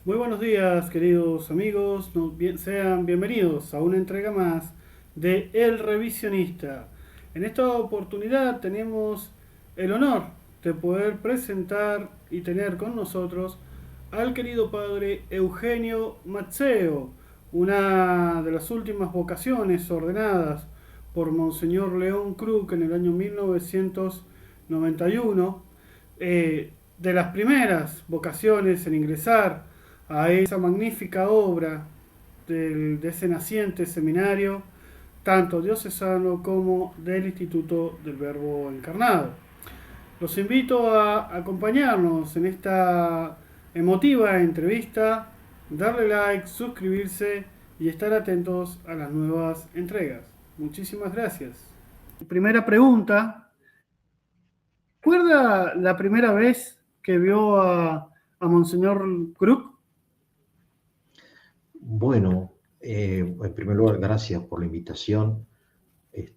Muy buenos días, queridos amigos. Sean bienvenidos a una entrega más de El Revisionista. En esta oportunidad tenemos el honor de poder presentar y tener con nosotros al querido padre Eugenio Mazzeo, una de las últimas vocaciones ordenadas por Monseñor León Krug en el año 1991, de las primeras vocaciones en ingresar a esa magnífica obra de ese naciente seminario, tanto diocesano como del Instituto del Verbo Encarnado. Los invito a acompañarnos en esta emotiva entrevista, darle like, suscribirse y estar atentos a las nuevas entregas. Muchísimas gracias. Primera pregunta: ¿recuerda la primera vez que vio a Monseñor Krug? Bueno, en primer lugar, gracias por la invitación,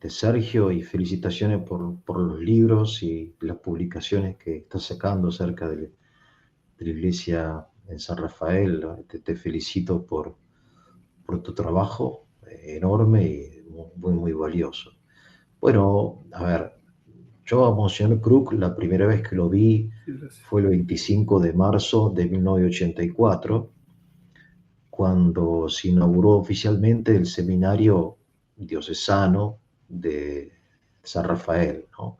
Sergio, y felicitaciones por los libros y las publicaciones que estás sacando acerca de la iglesia en San Rafael. Te felicito por tu trabajo enorme y muy valioso. Bueno, a ver, yo a Monseñor Krug la primera vez que lo vi Gracias. fue el 25 de marzo de 1984, cuando se inauguró oficialmente el seminario diocesano de San Rafael, ¿no?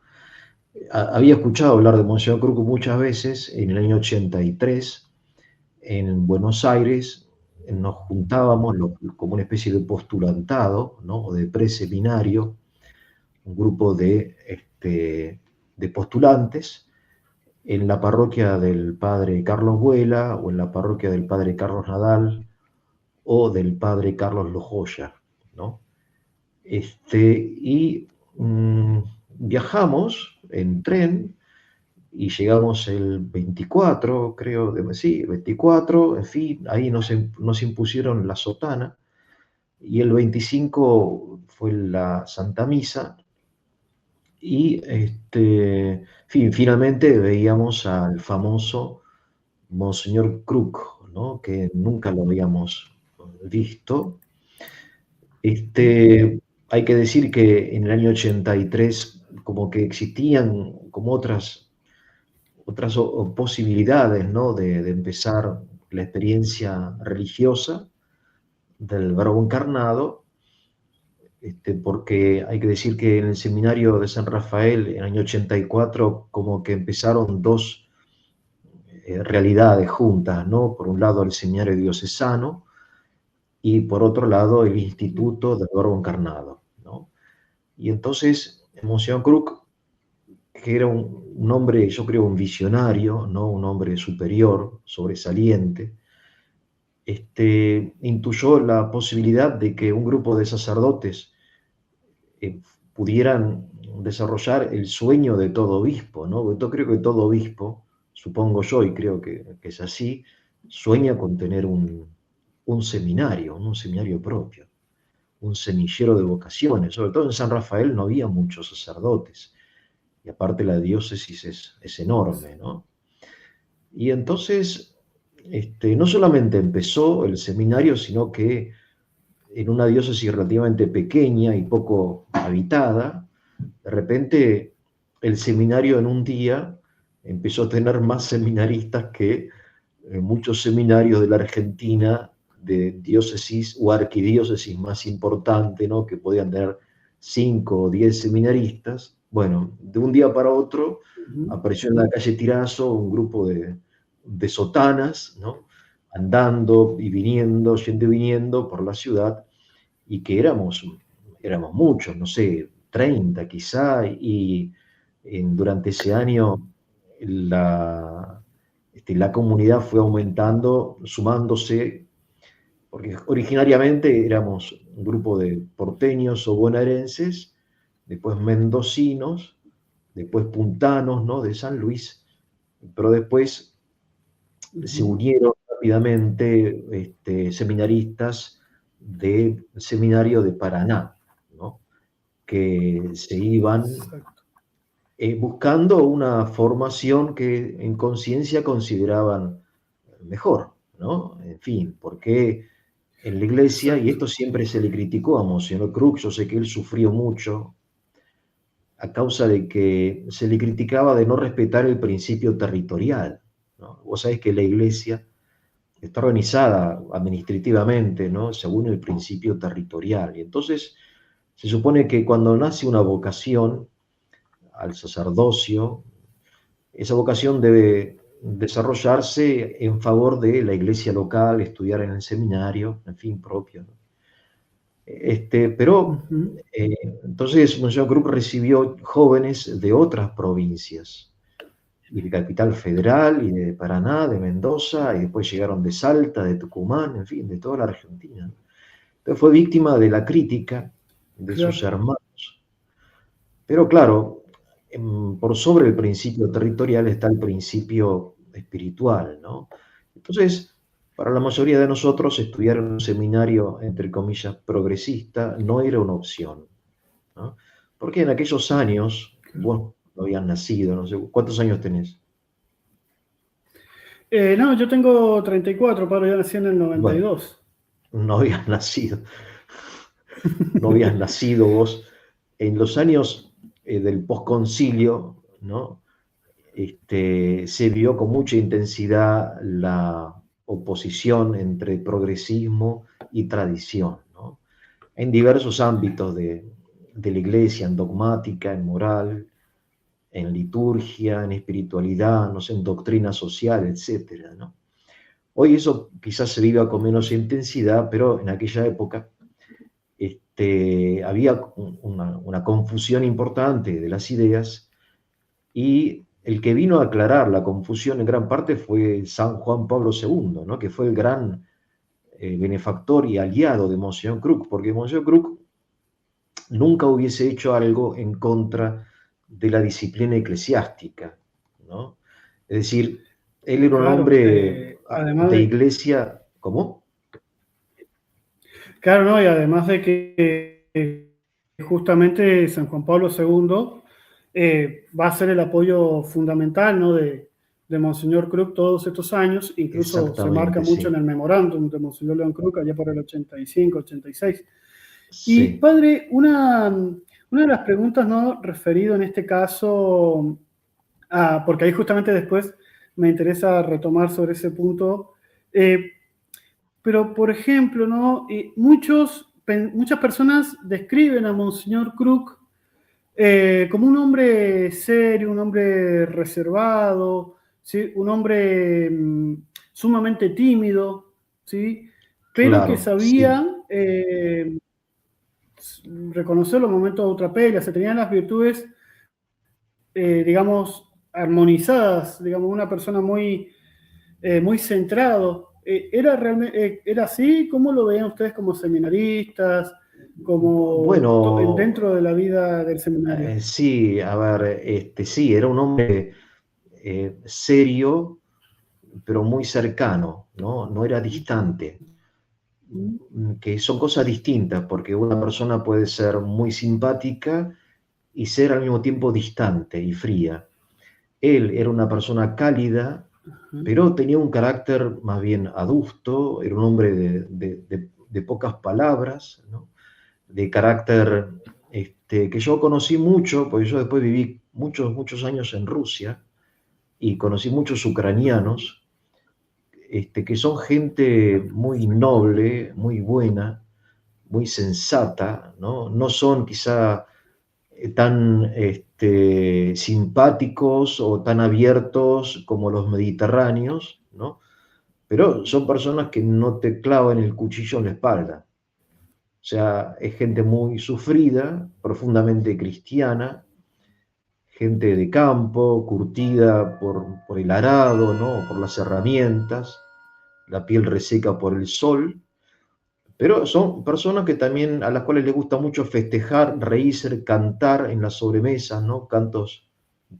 Había escuchado hablar de Monseñor Krug muchas veces. En el año 83, en Buenos Aires, nos juntábamos como una especie de postulantado, ¿no? O de preseminario, un grupo de postulantes en la parroquia del padre Carlos Vuela o en la parroquia del padre Carlos Nadal o del padre Carlos Lojoya, ¿no? Y mm, viajamos en tren y llegamos el 24, creo, sí, 24, en fin, ahí nos impusieron la sotana, y el 25 fue la Santa Misa, y finalmente veíamos al famoso Monseñor Krug, ¿no? Que nunca lo habíamos visto. Hay que decir que en el año 83 como que existían como otras posibilidades, ¿no? De empezar la experiencia religiosa del Verbo encarnado, porque hay que decir que en el seminario de San Rafael en el año 84 como que empezaron dos realidades juntas, ¿no? Por un lado el seminario diocesano y por otro lado el Instituto del Verbo encarnado, ¿no? Y entonces, Monseñor Krug, que era un hombre, yo creo, un visionario, ¿no? Un hombre superior, sobresaliente, intuyó la posibilidad de que un grupo de sacerdotes pudieran desarrollar el sueño de todo obispo, ¿no? Yo creo que todo obispo, supongo yo, y creo que es así, sueña con tener un seminario propio, un semillero de vocaciones. Sobre todo en San Rafael no había muchos sacerdotes, y aparte la diócesis es enorme, ¿no? Y entonces, no solamente empezó el seminario, sino que en una diócesis relativamente pequeña y poco habitada, de repente el seminario en un día empezó a tener más seminaristas que muchos seminarios de la Argentina, de diócesis o arquidiócesis más importante, ¿no? Que podían tener 5 o 10 seminaristas. Bueno, de un día para otro apareció en la calle Tirazo un grupo de sotanas, ¿no? Andando y viniendo, yendo y viniendo por la ciudad, y que éramos muchos, no sé, 30 quizá, y durante ese año la comunidad fue aumentando, sumándose, porque originariamente éramos un grupo de porteños o bonaerenses, después mendocinos, después puntanos, ¿no? De San Luis, pero después se unieron rápidamente seminaristas del seminario de Paraná, ¿no? Que se iban Exacto. buscando una formación que en conciencia consideraban mejor, ¿no? En fin, porque en la iglesia, y exacto. esto siempre se le criticó a Monseñor Crux, yo sé que él sufrió mucho a causa de que se le criticaba de no respetar el principio territorial, ¿no? Vos sabés que la iglesia está organizada administrativamente, ¿no? Según el principio territorial. Y entonces se supone que cuando nace una vocación al sacerdocio, esa vocación debe desarrollarse en favor de la iglesia local, estudiar en el seminario, en fin, propio, ¿no? Pero Ujú. entonces Monseñor Cruz recibió jóvenes de otras provincias, y de Capital Federal, y de Paraná, de Mendoza, y después llegaron de Salta, de Tucumán, en fin, de toda la Argentina, ¿no? Entonces fue víctima de la crítica de sus Claro. hermanos. Pero claro, por sobre el principio territorial está el principio espiritual, ¿no? Entonces, para la mayoría de nosotros, estudiar en un seminario, entre comillas, progresista, no era una opción, ¿no? Porque en aquellos años, vos no habías nacido, no sé, ¿cuántos años tenés? No, yo tengo 34, Pablo, yo nací en el Bueno, 92. no habías nacido, no habías nacido vos. En los años del posconcilio, ¿no? Se vio con mucha intensidad la oposición entre progresismo y tradición, ¿no? En diversos ámbitos de la iglesia, en dogmática, en moral, en liturgia, en espiritualidad, no sé, en doctrina social, etcétera, ¿no? Hoy eso quizás se viva con menos intensidad, pero en aquella época había una confusión importante de las ideas, y el que vino a aclarar la confusión en gran parte fue San Juan Pablo II, ¿no? Que fue el gran benefactor y aliado de Monseñor Cruz, porque Monseñor Cruz nunca hubiese hecho algo en contra de la disciplina eclesiástica, ¿no? Es decir, él era un Claro, hombre además de de, iglesia, ¿cómo? claro, ¿no? Y además de que justamente San Juan Pablo II va a ser el apoyo fundamental, ¿no? de Monseñor Krug todos estos años, incluso se marca Exactamente, mucho en sí. el memorándum de Monseñor León Krug allá por el 85, 86. Y Sí, padre, una de las preguntas, ¿no? Referido en este caso, porque ahí justamente después me interesa retomar sobre ese punto. eh, pero, por ejemplo, ¿no? Muchas personas describen a Monseñor Krug como un hombre serio, un hombre reservado, ¿sí? Un hombre sumamente tímido, ¿sí? Pero que claro, sí. sabía reconocer los momentos de ultrapelia, se tenían las virtudes, digamos, armonizadas, digamos, una persona muy centrado. ¿Era así? ¿Cómo lo veían ustedes como seminaristas, Bueno, dentro de la vida del seminario? sí, a ver, sí, era un hombre serio, pero muy cercano, ¿no? No era distante, que son cosas distintas, porque una persona puede ser muy simpática y ser al mismo tiempo distante y fría. Él era una persona cálida, pero tenía un carácter más bien adusto, era un hombre de pocas palabras, ¿no? De carácter que yo conocí mucho, porque yo después viví muchos, muchos años en Rusia y conocí muchos ucranianos, que son gente muy noble, muy buena, muy sensata, ¿no? No son quizá tan simpáticos o tan abiertos como los mediterráneos, ¿no? Pero son personas que no te clavan el cuchillo en la espalda. O sea, es gente muy sufrida, profundamente cristiana, gente de campo, curtida por el arado, ¿no? Por las herramientas, la piel reseca por el sol, pero son personas que también, a las cuales les gusta mucho festejar, reírse, cantar en las sobremesas, ¿no? Cantos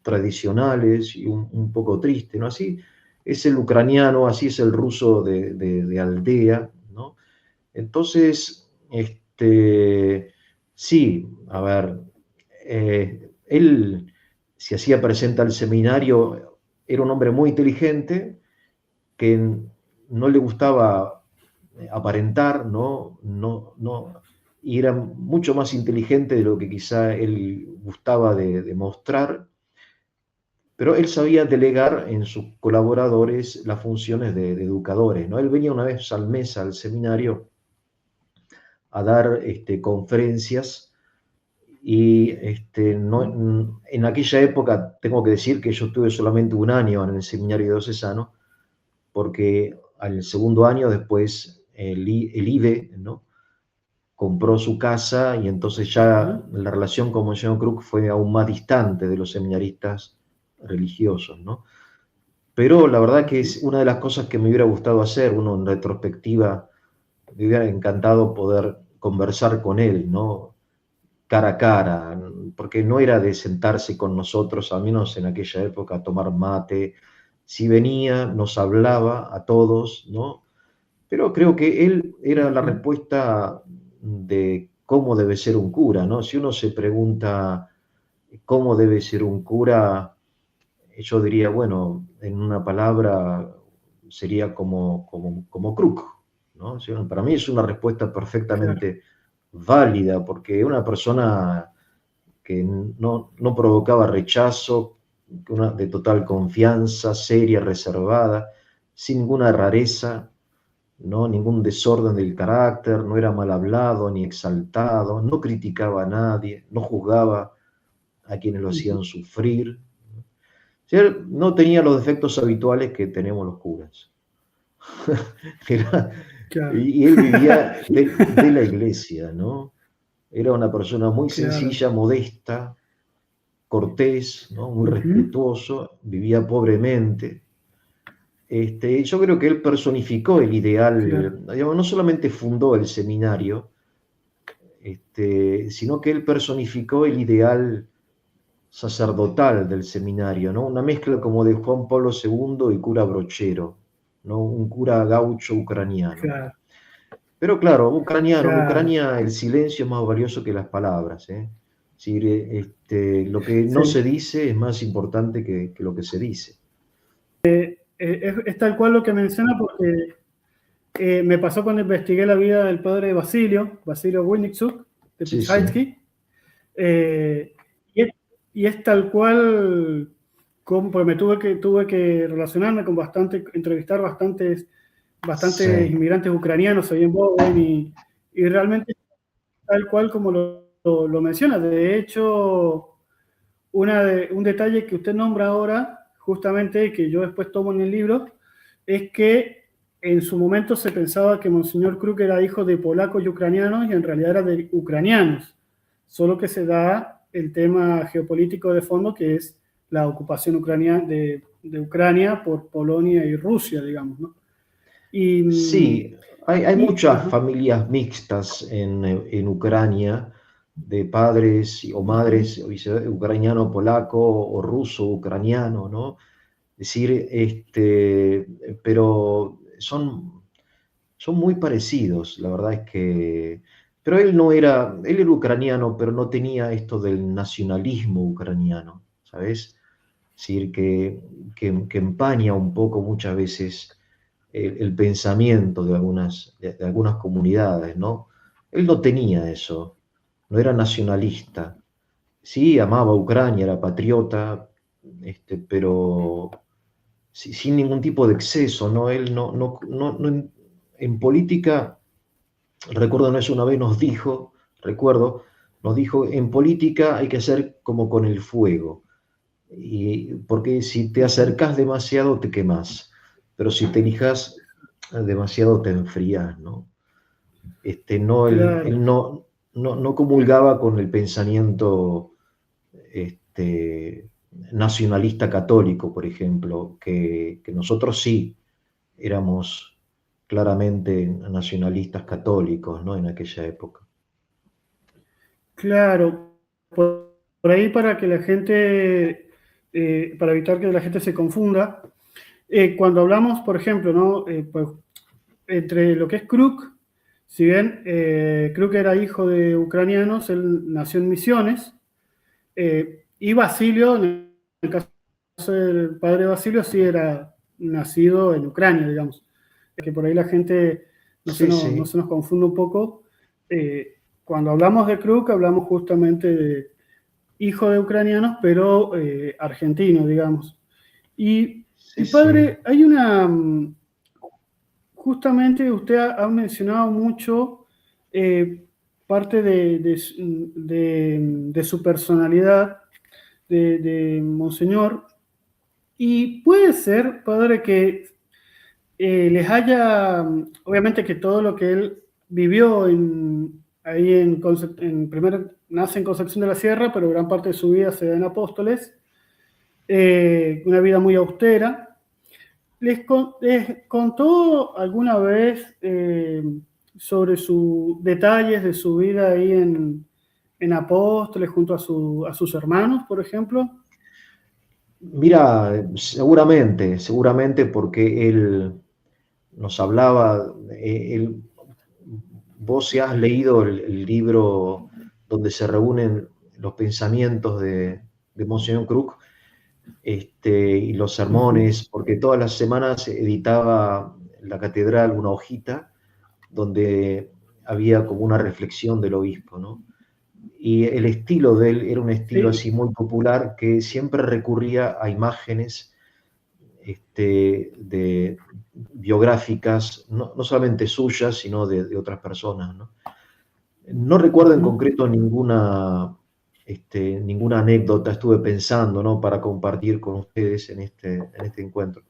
tradicionales y un poco tristes, ¿no? Así es el ucraniano, así es el ruso de aldea, ¿no? Entonces, sí, a ver, él se hacía presente al seminario, era un hombre muy inteligente que no le gustaba aparentar, ¿no? Y era mucho más inteligente de lo que quizá él gustaba de mostrar, pero él sabía delegar en sus colaboradores las funciones de educadores, ¿no? Él venía una vez al mes al seminario a dar conferencias y en aquella época tengo que decir que yo estuve solamente un año en el seminario diocesano, porque al segundo año después el IBE, ¿no? compró su casa y entonces ya Ujú. la relación con Monseñor Krug fue aún más distante de los seminaristas religiosos, ¿no? Pero la verdad que Ujú. es una de las cosas que me hubiera gustado hacer, uno en retrospectiva, me hubiera encantado poder conversar con él, ¿no? Cara a cara, porque no era de sentarse con nosotros, al menos en aquella época, a tomar mate. Si venía, nos hablaba a todos, ¿no? Pero creo que él era la Ujú. respuesta de cómo debe ser un cura, ¿no? Si uno se pregunta cómo debe ser un cura, yo diría, bueno, en una palabra sería como Krug, ¿no? O sea, para mí es una respuesta Claro. perfectamente válida, porque una persona que no provocaba rechazo, de total confianza, seria, reservada, sin ninguna rareza, ¿no? Ningún desorden del carácter, no era mal hablado ni exaltado, no criticaba a nadie, no juzgaba a quienes lo Ujú. hacían sufrir. O sea, no tenía los defectos habituales que tenemos los curas. Era- Claro. y él vivía de la iglesia, ¿no? Era una persona muy Claro. sencilla, modesta, cortés, ¿no? Muy Ujú. respetuoso, vivía pobremente. Yo creo que él personificó el Claro. ideal, digamos, no solamente fundó el seminario, sino que él personificó el ideal sacerdotal del seminario, ¿no? Una mezcla como de Juan Pablo II y cura Brochero, ¿no? Un cura gaucho ucraniano. Claro. Pero claro, en Claro. Ucrania el silencio es más valioso que las palabras, ¿eh? Es decir, lo que no se Sí. dice es más importante que lo que se dice. Es tal cual lo que menciona porque me pasó cuando investigué la vida del padre Basilio Winniczuk, de Sí, sí, Pichaitsky, eh, y, es, y es tal cual, porque tuve que relacionarme con entrevistar bastantes sí, inmigrantes ucranianos ahí en Bowen y realmente tal cual como lo menciona. De hecho, un detalle que usted nombra ahora, justamente, que yo después tomo en el libro, es que en su momento se pensaba que Monseñor Krug era hijo de polacos y ucranianos y en realidad era de ucranianos, solo que se da el tema geopolítico de fondo que es la ocupación de Ucrania por Polonia y Rusia, digamos, ¿no? Y, sí, hay muchas ajá, familias mixtas en Ucrania, de padres o ujú, madres ucraniano-polaco o ruso-ucraniano, ¿no? Es decir, pero son muy parecidos, la verdad es que... Pero él era ucraniano, pero no tenía esto del nacionalismo ucraniano, ¿sabes? Es decir, que empaña un poco muchas veces el pensamiento de algunas comunidades, ¿no? Él no tenía eso, no era nacionalista. Sí, amaba a Ucrania, era patriota, pero sin ningún tipo de exceso, ¿no? Él en política, recuerdo una vez recuerdo, nos dijo, en política hay que ser como con el fuego, porque si te ujú, acercas demasiado te quemas, pero si te elijas demasiado te enfrías, ¿no? claro. Él no comulgaba con el pensamiento este, nacionalista católico, por ejemplo, que nosotros sí éramos claramente nacionalistas católicos, ¿no? En aquella época. Claro, por ahí para que la gente, para evitar que la gente se confunda, cuando hablamos, por ejemplo, ¿no? Pues, entre lo que es Kruk, si bien Kruk era hijo de ucranianos, él nació en Misiones, y Basilio, en el caso del padre Basilio, sí era nacido en Ucrania, digamos. que por ahí la gente Sí, no sí, se nos confunda un poco. Cuando hablamos de Kruk, hablamos justamente de hijo de ucranianos, pero argentino, digamos. Y sí, sí. padre, hay una, justamente usted ha mencionado mucho parte de su personalidad, de Monseñor, y puede ser, padre, que les haya, obviamente que todo lo que él vivió ahí primero nace en Concepción de la Sierra, pero gran parte de su vida se da en Apóstoles, una vida muy austera. Les contó alguna vez sobre sus detalles de su vida ahí en Apóstoles junto a sus hermanos, por ejemplo? Mira, seguramente, seguramente porque él nos hablaba, vos si has leído el libro donde se reúnen los pensamientos de Monseñor Krug, y los Ujú. sermones, porque todas las semanas editaba la catedral una hojita donde había como una reflexión del obispo, ¿no? Y el estilo de él era un estilo Sí. así muy popular que siempre recurría a imágenes de biográficas, no solamente suyas, sino de otras personas, ¿no? No recuerdo en Ujú. concreto ninguna anécdota, estuve pensando, ¿no? Para compartir con ustedes en este encuentro.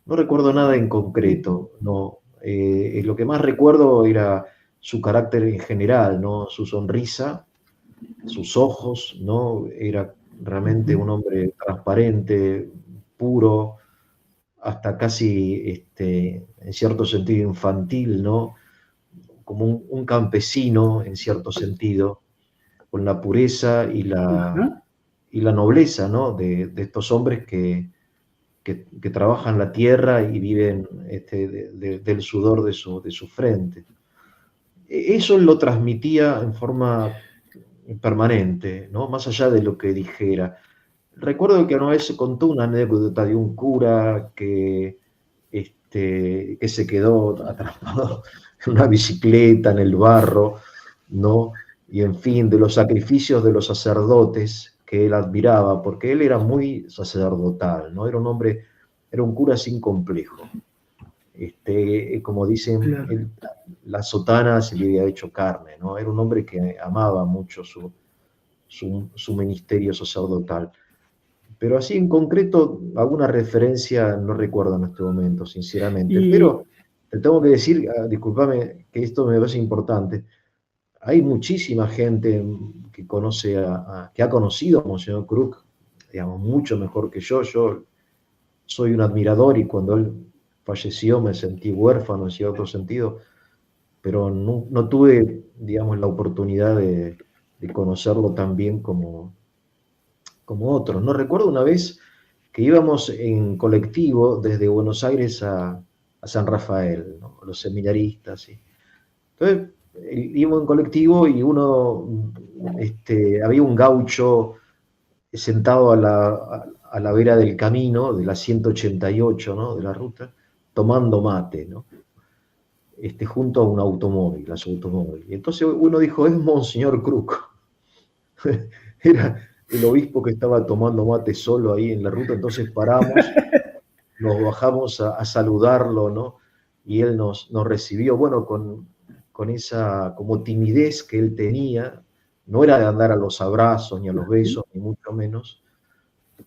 No recuerdo nada en concreto, no. Lo que más recuerdo era su carácter en general, ¿no? Su sonrisa, sus ojos, ¿no? Era realmente Ujú. un hombre transparente, puro, hasta casi, en cierto sentido, infantil, ¿no? Como un campesino, en cierto sentido, con la pureza Ajá. y la nobleza, ¿no? De estos hombres que trabajan la tierra y viven del sudor de su frente. Eso él lo transmitía en forma permanente, ¿no? Más allá de lo que dijera. Recuerdo que una vez se contó una anécdota de un cura que se quedó atrapado en una bicicleta, en el barro, ¿no? Y en fin, de los sacrificios de los sacerdotes que él admiraba, porque él era muy sacerdotal, ¿no? Era un hombre, era un cura sin complejo. Como dicen, Claro. él, la sotana se le había hecho carne, ¿no? Era un hombre que amaba mucho su ministerio sacerdotal. Pero así en concreto, alguna referencia no recuerdo en este momento, sinceramente. Y, Pero te tengo que decir, discúlpame, que esto me parece importante. Hay muchísima gente que conoce que ha conocido a Monseñor Krug, digamos, mucho mejor que yo. Yo soy un admirador y cuando él falleció me sentí huérfano en cierto sentido, pero no tuve, digamos, la oportunidad de conocerlo tan bien como otros. No recuerdo una vez que íbamos en colectivo desde Buenos Aires a San Rafael, ¿no? Los seminaristas, ¿sí? Entonces, íbamos en colectivo y había un gaucho sentado a la vera del camino, de la 188, ¿no? De la ruta, tomando mate, ¿no? Junto a un automóvil, a su automóvil. Y entonces uno dijo, es Monseñor Cruz. Era el obispo que estaba tomando mate solo ahí en la ruta, entonces paramos, nos bajamos a saludarlo, ¿no? Y él nos recibió, bueno, con esa como timidez que él tenía, no era de andar a los abrazos ni a los besos, ni mucho menos,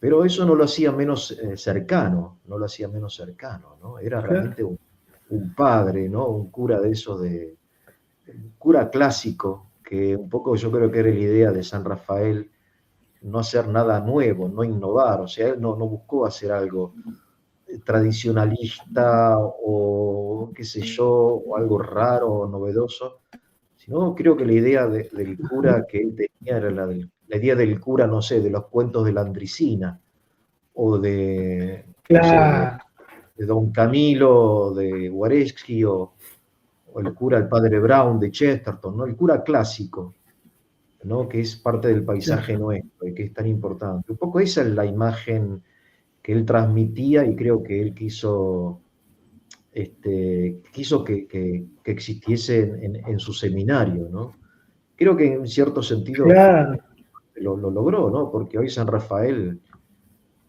pero eso no lo hacía menos cercano, no lo hacía menos cercano, ¿no? Era claro. realmente un padre, ¿no? Un cura de esos un cura clásico, que un poco yo creo que era la idea de San Rafael, no hacer nada nuevo, no innovar, o sea, él no buscó hacer algo tradicionalista o qué sé yo, o algo raro o novedoso, sino creo que la idea del cura que él tenía era la idea del cura, no sé, de los cuentos de la Andricina o no sé, Claro. de Don Camilo, de Guareschi o el cura, el padre Brown de Chesterton, ¿no? El cura clásico, ¿no? Que es parte del paisaje Claro. nuestro y que es tan importante. Un poco esa es la imagen que él transmitía y creo que él quiso quiso que existiese en su seminario, ¿no? Creo que en cierto sentido Claro, lo logró, ¿no? Porque hoy San Rafael,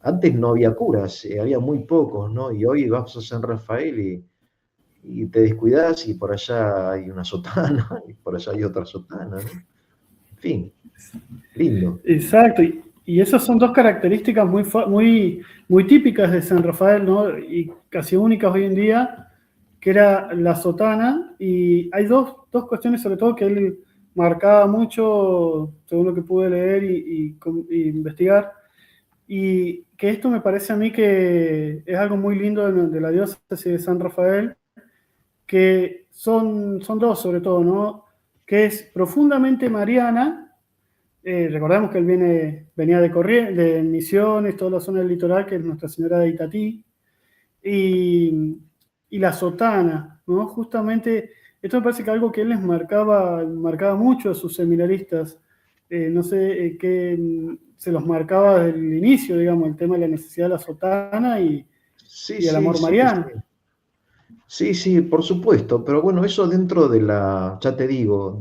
antes no había curas, había muy pocos, ¿no? Y hoy vas a San Rafael y te descuidas y por allá hay una sotana y por allá hay otra sotana, ¿no? En fin, lindo. exacto. Y esas son dos características muy típicas de San Rafael, ¿no? Y casi únicas hoy en día, que era la sotana. Y hay dos cuestiones, sobre todo, que él marcaba mucho, según lo que pude leer y investigar. Y que esto me parece a mí que es algo muy lindo de la diócesis de San Rafael, que son dos sobre todo, ¿no? Que es profundamente mariana. Recordemos que él venía de Misiones, toda la zona del litoral, que es Nuestra Señora de Itatí, y la sotana, ¿no? Justamente, esto me parece que algo que él les marcaba mucho a sus seminaristas. No sé se los marcaba desde el inicio, digamos, el tema de la necesidad de la sotana Sí, y el sí, amor sí, mariano. sí. Sí, sí, por supuesto, pero bueno, eso dentro de ya te digo,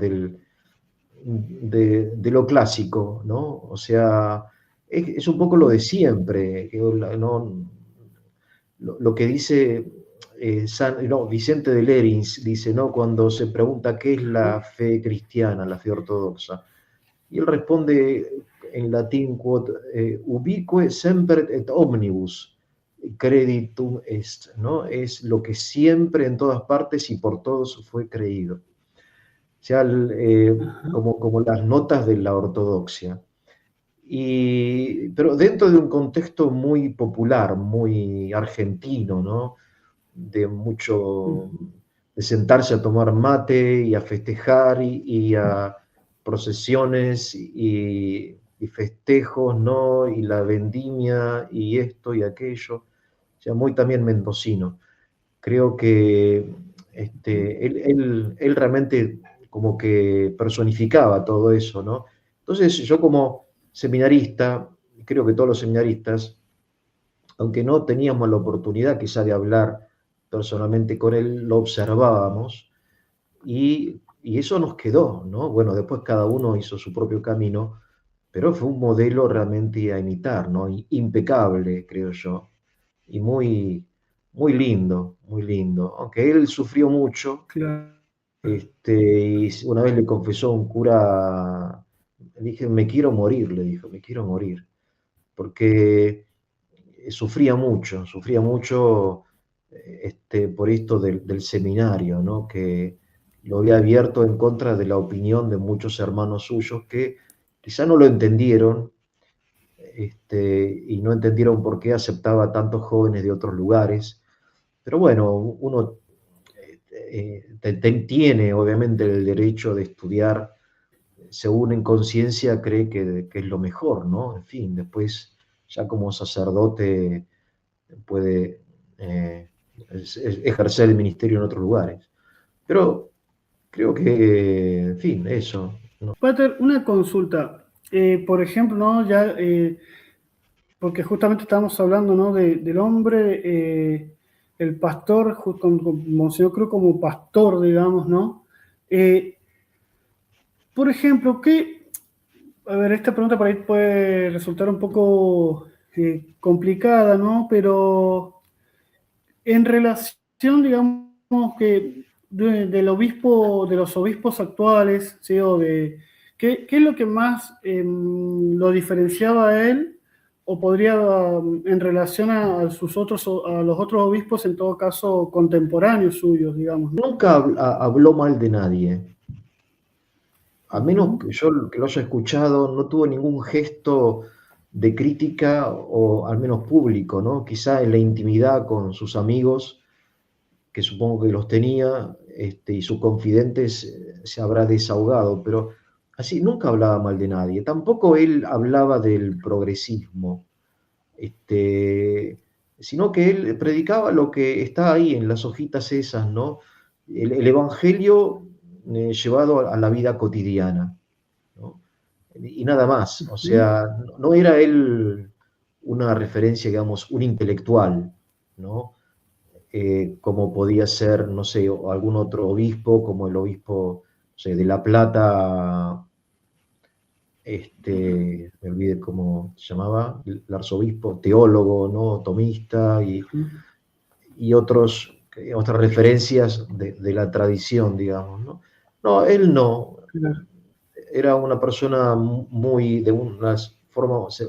de lo clásico, ¿no? O sea, es un poco lo de siempre, ¿no? Lo que dice no, Vicente de Lerins, dice, ¿no? Cuando se pregunta qué es la fe cristiana, la fe ortodoxa, y él responde en latín, quod ubique semper et omnibus creditum est, ¿no? Es lo que siempre en todas partes y por todos fue creído. O sea, como las notas de la ortodoxia. Pero dentro de un contexto muy popular, muy argentino, ¿no? De mucho, de sentarse a tomar mate y a festejar y a procesiones y festejos, ¿no? Y la vendimia y esto y aquello. O sea, muy también mendocino. Creo que él realmente como que personificaba todo eso, ¿no? Entonces yo como seminarista, creo que todos los seminaristas, aunque no teníamos la oportunidad quizá de hablar personalmente con él, lo observábamos y eso nos quedó, ¿no? Bueno, después cada uno hizo su propio camino, pero fue un modelo realmente a imitar, ¿no? Impecable, creo yo, y muy lindo, muy lindo. Aunque él sufrió mucho, Claro. y una vez le confesó a un cura, le dije, me quiero morir, le dijo, me quiero morir, porque sufría mucho por esto del seminario, ¿no? Que lo había abierto en contra de la opinión de muchos hermanos suyos que quizá no lo entendieron, y no entendieron por qué aceptaba tantos jóvenes de otros lugares. Pero bueno, uno tiene obviamente el derecho de estudiar según en conciencia cree que es lo mejor, ¿no? En fin, después ya como sacerdote puede ejercer el ministerio en otros lugares. Pero creo que, en fin, eso. ¿No? Pater, una consulta. Por ejemplo, ¿no? Porque justamente estábamos hablando, ¿no? Del hombre, el pastor, con Monseñor Cruz como pastor, digamos, ¿no? Eh, por ejemplo, a ver, esta pregunta por ahí puede resultar un poco complicada, ¿no? Pero en relación, digamos, que de los obispos actuales, ¿sí? ¿Qué es lo que más lo diferenciaba a él? O podría, en relación a los otros obispos, en todo caso, contemporáneos suyos, digamos, ¿no? Nunca habló mal de nadie. A menos Ujú. que yo que lo haya escuchado, no tuvo ningún gesto de crítica o al menos público, ¿no? Quizá en la intimidad con sus amigos, que supongo que los tenía, y sus confidentes se habrá desahogado, pero así nunca hablaba mal de nadie. Tampoco él hablaba del progresismo, sino que él predicaba lo que está ahí en las hojitas esas, ¿no? El evangelio llevado a la vida cotidiana, ¿no? Y nada más, o Ujú. sea, no era él una referencia, digamos, un intelectual, ¿no? como podía ser, no sé, o algún otro obispo, como el obispo, no sé, de La Plata, me olvidé cómo se llamaba, el arzobispo, teólogo, ¿no? Tomista y otras referencias de la tradición, digamos, ¿no? No, él no, Claro. era una persona muy, de unas formas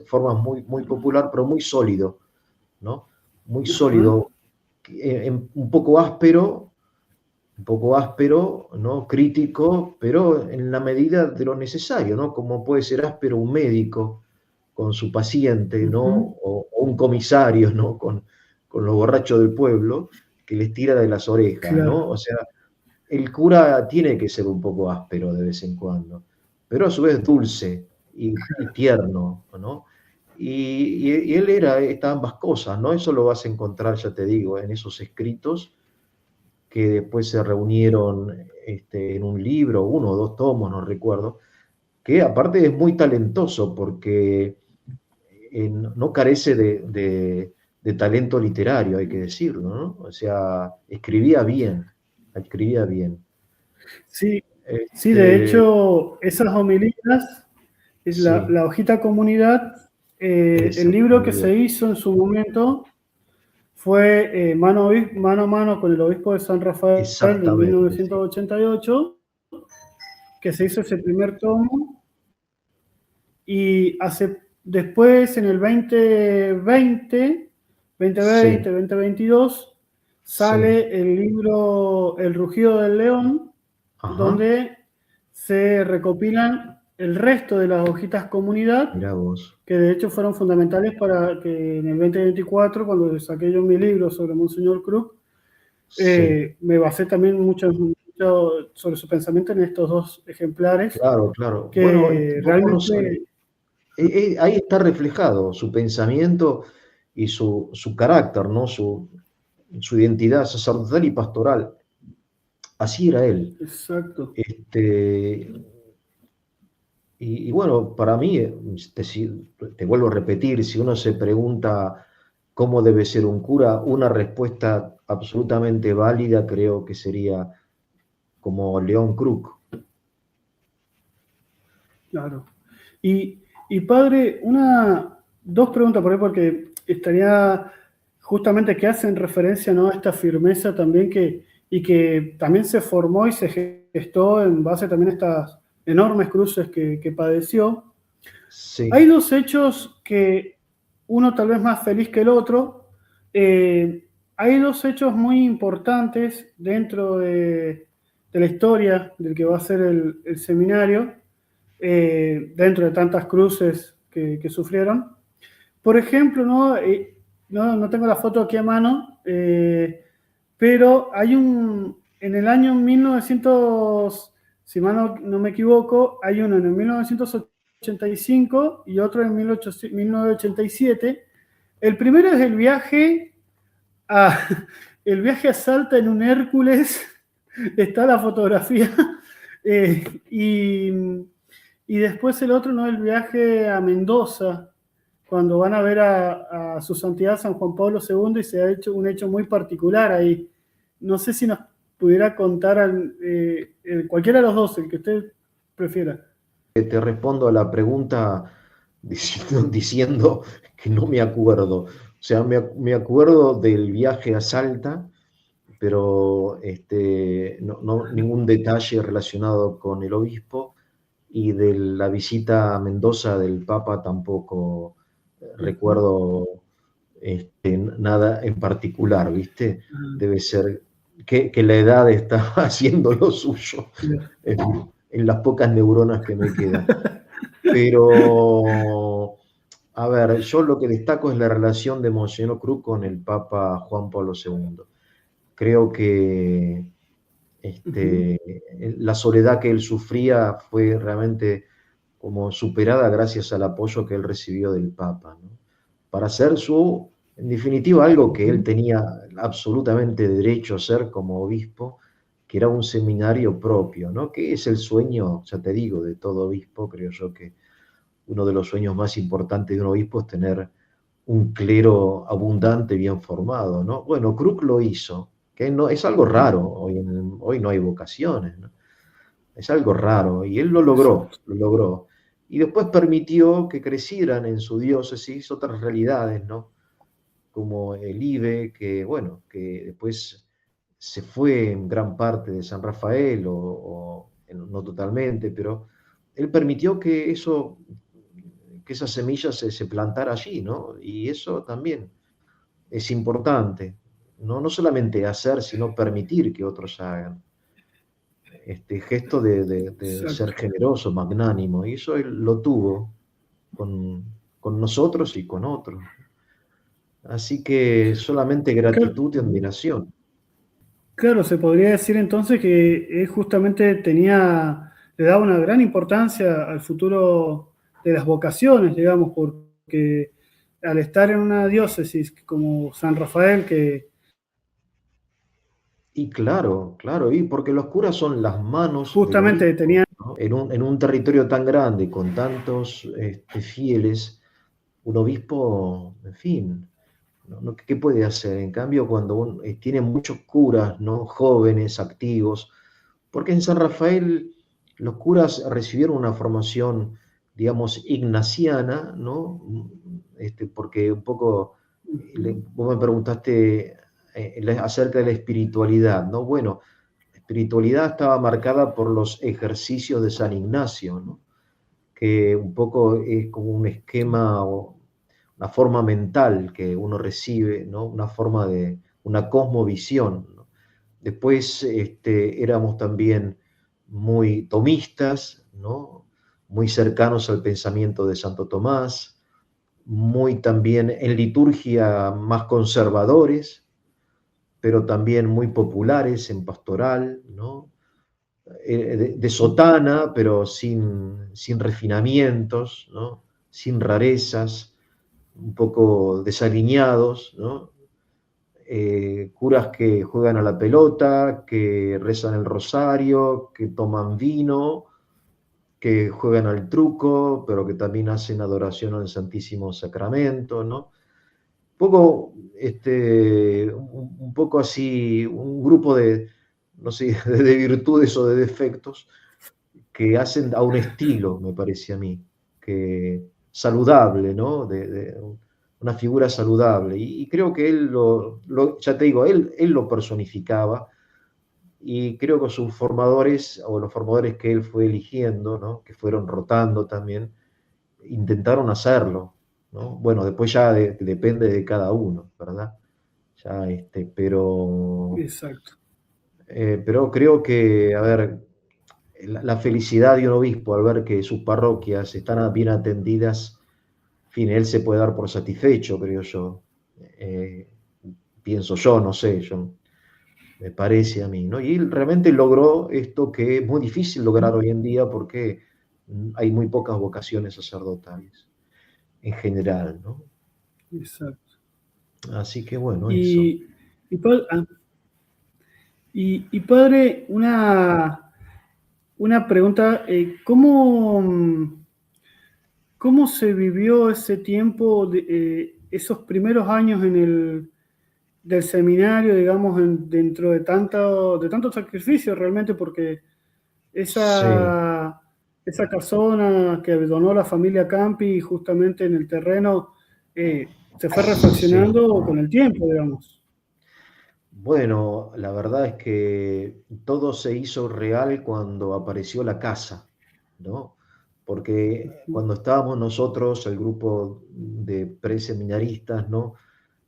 muy, muy popular, pero muy sólido, ¿no? Muy Ajá, sólido, un poco áspero, ¿no? Crítico, pero en la medida de lo necesario, ¿no? Como puede ser áspero un médico con su paciente, ¿no? ujú, O un comisario, ¿no? Con los borrachos del pueblo, que les tira de las orejas, ¿no? claro, O sea, el cura tiene que ser un poco áspero de vez en cuando, pero a su vez dulce y tierno, ¿no? Y él era estas ambas cosas, ¿no? Eso lo vas a encontrar, ya te digo, en esos escritos que después se reunieron en un libro, uno o dos tomos, no recuerdo, que aparte es muy talentoso porque no carece de talento literario, hay que decirlo, ¿no? O sea, escribía bien, escribía bien. sí, sí, de Este, hecho, esas homilías, es sí, la hojita comunidad, el esa, libro que muy bien. se hizo en su momento fue mano a mano con el obispo de San Rafael en Exactamente, sí. 1988, que se hizo ese primer tomo, y después en el 2020, Sí, 2022, sí. sale el libro El rugido del león, Ajá, donde se recopilan el resto de las hojitas comunidad, mirá vos. que de hecho fueron fundamentales para que en el 2024, cuando saqué yo mi libro sobre Monseñor Cruz, Sí, me basé también mucho sobre su pensamiento en estos dos ejemplares, claro, claro. Bueno, que vos conocés, realmente, ahí está reflejado su pensamiento y su carácter, ¿no? Su identidad sacerdotal y pastoral. Así era él. exacto, Este, y bueno, para mí, te vuelvo a repetir, si uno se pregunta cómo debe ser un cura, una respuesta absolutamente válida creo que sería como León Kruk. claro. Y padre, dos preguntas por ahí, porque estaría justamente que hacen referencia, ¿no?, a esta firmeza también y que también se formó y se gestó en base también a estas enormes cruces que padeció. Hay Sí, dos hechos que uno tal vez más feliz que el otro. Hay dos hechos muy importantes dentro de la historia del que va a ser el seminario, dentro de tantas cruces que sufrieron. Por ejemplo, ¿no? No tengo la foto aquí a mano, pero en el año 1900, si mal no me equivoco, hay uno en el 1985 y otro en 1987. El primero es a, el viaje a Salta en un Hércules, está la fotografía, y después el otro, ¿no?, el viaje a Mendoza, cuando van a ver a su santidad San Juan Pablo II y se ha hecho un hecho muy particular ahí. No sé si nos pudiera contar cualquiera de los dos, el que usted prefiera. te respondo a la pregunta diciendo que no me acuerdo. O sea, me acuerdo del viaje a Salta, pero ningún detalle relacionado con el obispo y de la visita a Mendoza del Papa tampoco Ujú. recuerdo nada en particular, ¿viste? Debe ser que la edad está haciendo lo suyo en las pocas neuronas que me quedan. Pero, a ver, yo lo que destaco es la relación de Monseñor Cruz con el Papa Juan Pablo II. Creo que Ujú. este, la soledad que él sufría fue realmente como superada gracias al apoyo que él recibió del Papa, ¿no? Para hacer en definitiva, algo que él Ujú. tenía absolutamente derecho a hacer como obispo, que era un seminario propio, ¿no? Que es el sueño, ya te digo, de todo obispo, creo yo que uno de los sueños más importantes de un obispo es tener un clero abundante, bien formado, ¿no? Bueno, Krug lo hizo, que no, es algo raro, hoy no hay vocaciones, ¿no? Es algo raro, y él Exacto. lo logró. Y después permitió que crecieran en su diócesis otras realidades, ¿no? Como el IBE, que bueno, que después se fue en gran parte de San Rafael, no totalmente, pero él permitió que eso, que esa semilla se plantara allí, ¿no? Y eso también es importante, ¿no? No solamente hacer, sino permitir que otros hagan. Este gesto de ser Exacto. generoso, magnánimo, y eso él lo tuvo con, con nosotros y con otros. Así que solamente Claro, gratitud y admiración. claro, se podría decir entonces que él justamente le daba una gran importancia al futuro de las vocaciones, digamos, porque al estar en una diócesis como San Rafael, que Y claro, claro, y porque los curas son las manos del justamente obispo, tenía, ¿no? En un territorio tan grande, con tantos fieles, un obispo, en fin, ¿qué puede hacer? En cambio, cuando tiene muchos curas, ¿no? Jóvenes, activos, porque en San Rafael los curas recibieron una formación, digamos, ignaciana, ¿no? Porque un poco, vos me preguntaste acerca de la espiritualidad, ¿no? Bueno, la espiritualidad estaba marcada por los ejercicios de San Ignacio, ¿no? Que un poco es como un esquema o una forma mental que uno recibe, ¿no? Una forma de una cosmovisión, ¿no? Después éramos también muy tomistas, ¿no? Muy cercanos al pensamiento de Santo Tomás, muy también en liturgia más conservadores, pero también muy populares en pastoral, ¿no? De sotana, pero sin refinamientos, ¿no? Sin rarezas, un poco desaliñados, ¿no? Curas que juegan a la pelota, que rezan el rosario, que toman vino, que juegan al truco, pero que también hacen adoración al Santísimo Sacramento, ¿no? Un poco así, un grupo de, no sé, de virtudes o de defectos que hacen a un estilo, me parece a mí, que saludable, ¿no? Una figura saludable. Y creo que él ya te digo, él lo personificaba y creo que sus formadores, o los formadores que él fue eligiendo, ¿no? Que fueron rotando también, intentaron hacerlo, ¿no? Bueno, después ya depende de cada uno, ¿verdad? Ya, exacto. pero creo que, a ver, la felicidad de un obispo al ver que sus parroquias están bien atendidas, en fin, él se puede dar por satisfecho, creo yo. Eh, Pienso yo, no sé, me parece a mí, ¿no? Y él realmente logró esto que es muy difícil lograr hoy en día porque hay muy pocas vocaciones sacerdotales en general, ¿no? Exacto. Así que bueno, eso. Y, y, y padre, una pregunta, ¿cómo se vivió ese tiempo, esos primeros años del seminario, digamos, dentro de tanto sacrificio realmente? Porque Sí, esa, esa casona que donó la familia Campi justamente en el terreno se fue sí. refaccionando con el tiempo, digamos. Bueno, la verdad es que todo se hizo real cuando apareció la casa, ¿no? Porque cuando estábamos nosotros, el grupo de preseminaristas, ¿no?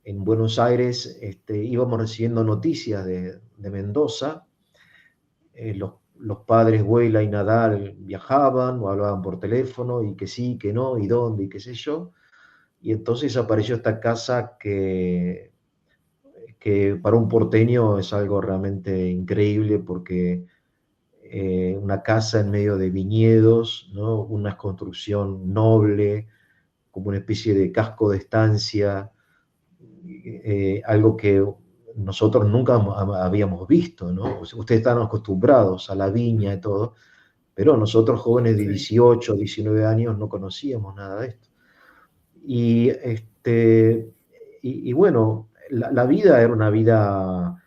En Buenos Aires, íbamos recibiendo noticias de Mendoza. Los padres Huela y Nadal viajaban o hablaban por teléfono y que sí, que no, y dónde, y qué sé yo. Y entonces apareció esta casa que para un porteño es algo realmente increíble porque una casa en medio de viñedos, ¿no? Una construcción noble, como una especie de casco de estancia, algo que nosotros nunca habíamos visto, ¿no? Ustedes están acostumbrados a la viña y todo, pero nosotros jóvenes de Sí, 18, 19 años no conocíamos nada de esto. Y y bueno, la vida era una vida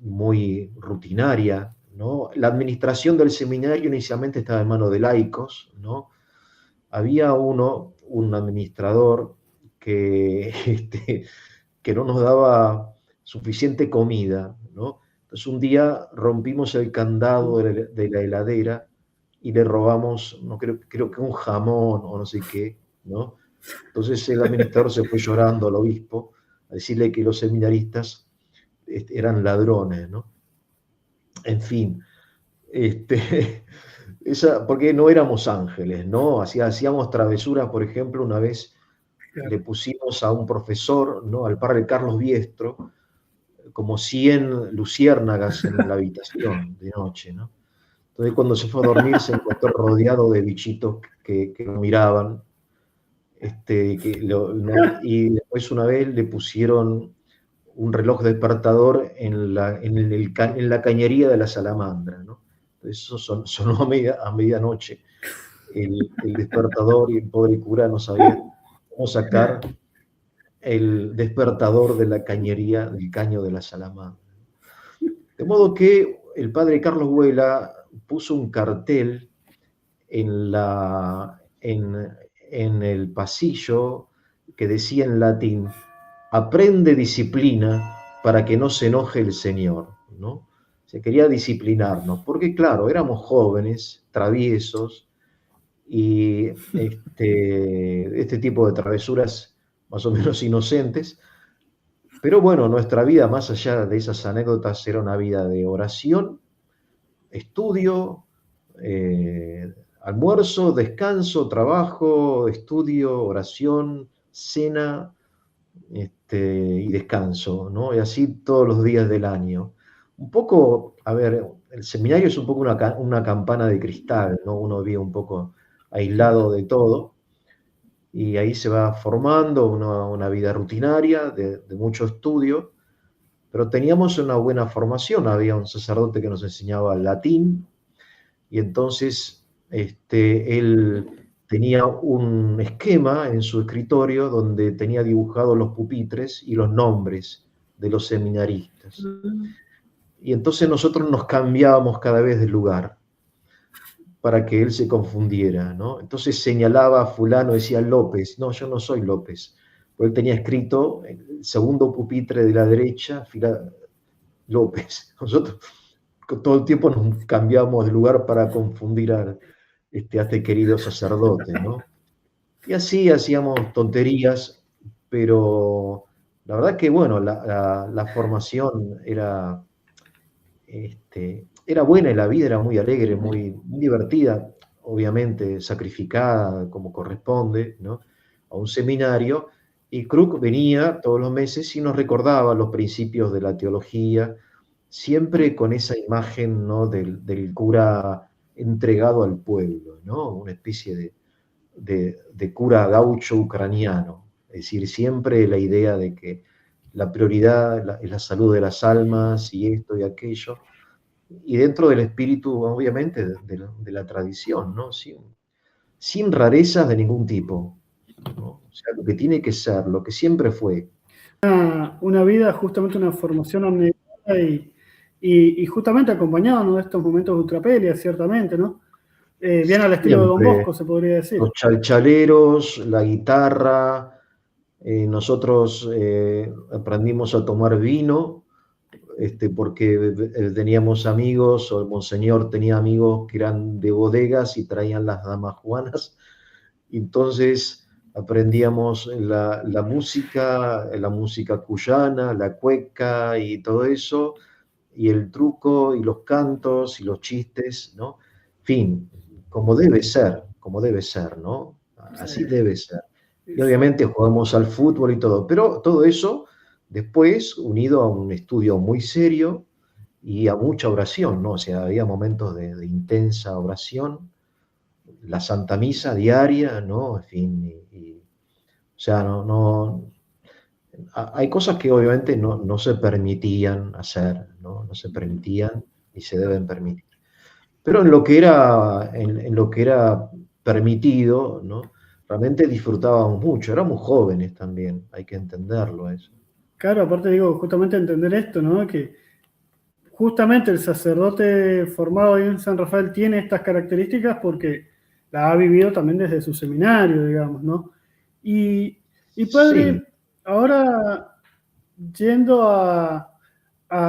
muy rutinaria, ¿no? La administración del seminario inicialmente estaba en manos de laicos, ¿no? Había un administrador que, que no nos daba suficiente comida, ¿no? Entonces un día rompimos el candado de la heladera y le robamos, no creo que un jamón o no sé qué, ¿no? Entonces el administrador se fue llorando al obispo a decirle que los seminaristas eran ladrones, ¿no? En fin, este, porque no éramos ángeles, ¿no? Hacíamos travesuras, por ejemplo, una vez le Claro. pusimos a un profesor, ¿no? Al padre Carlos Biestro, como 100 luciérnagas en la habitación de noche, ¿no? Entonces cuando se fue a dormir se encontró rodeado de bichitos que lo miraban, y después una vez le pusieron un reloj despertador en la cañería de la salamandra, ¿no? Entonces eso sonó a medianoche el despertador y el pobre cura no sabía cómo sacar el despertador de la cañería, del caño de la salamandra. De modo que el padre Carlos Huela puso un cartel en el pasillo que decía en latín: aprende disciplina para que no se enoje el Señor, ¿no? Se quería disciplinarnos, porque claro, éramos jóvenes, traviesos, y este tipo de travesuras más o menos inocentes. Pero bueno, nuestra vida, más allá de esas anécdotas, era una vida de oración, estudio, almuerzo, descanso, trabajo, estudio, oración, cena, y descanso, ¿no? Y así todos los días del año. Un poco, a ver, el seminario es un poco una campana de cristal, ¿no? Uno vive un poco aislado de todo y ahí se va formando una vida rutinaria de mucho estudio, pero teníamos una buena formación. Había un sacerdote que nos enseñaba latín y entonces él tenía un esquema en su escritorio donde tenía dibujados los pupitres y los nombres de los seminaristas. Y entonces nosotros nos cambiábamos cada vez de lugar para que él se confundiera, ¿no? Entonces señalaba a fulano, decía López. No, yo no soy López. Porque él tenía escrito el segundo pupitre de la derecha, López. Nosotros todo el tiempo nos cambiamos de lugar para confundir a este querido sacerdote, ¿no? Y así hacíamos tonterías, pero la verdad que, bueno, la formación era buena y la vida era muy alegre, muy divertida, obviamente sacrificada como corresponde, ¿no? A un seminario, y Krug venía todos los meses y nos recordaba los principios de la teología, siempre con esa imagen, ¿no? del cura entregado al pueblo, ¿no? Una especie de cura gaucho ucraniano, es decir, siempre la idea de que la prioridad es la salud de las almas y esto y aquello, y dentro del espíritu, obviamente, de la tradición, ¿no? Sin rarezas de ningún tipo, ¿no? O sea, lo que tiene que ser, lo que siempre fue. Una vida, justamente una formación abnegada y justamente acompañado, ¿no? De estos momentos de ultrapelia, ciertamente, ¿no? Bien al estilo de Don Siempre Bosco, se podría decir. los chalchaleros, la guitarra, nosotros aprendimos a tomar vino, porque teníamos amigos, o el monseñor tenía amigos que eran de bodegas y traían las damas juanas, entonces aprendíamos la música cuyana, la cueca y todo eso, y el truco y los cantos y los chistes, ¿no? En fin, como debe ser, ¿no? Así Sí, debe ser. Y sí. obviamente jugamos al fútbol y todo, pero todo eso después unido a un estudio muy serio y a mucha oración, ¿no? O sea, había momentos de intensa oración, la Santa Misa diaria, ¿no? En fin, o sea, hay cosas que obviamente no se permitían hacer, ¿no? No se permitían y se deben permitir. Pero en lo que era permitido, ¿no? realmente disfrutábamos mucho, éramos jóvenes también, hay que entenderlo eso. Claro, aparte digo, justamente entender esto, ¿no? Que justamente el sacerdote formado ahí en San Rafael tiene estas características porque la ha vivido también desde su seminario, digamos, ¿no? Y, y Sí, padre, ahora yendo a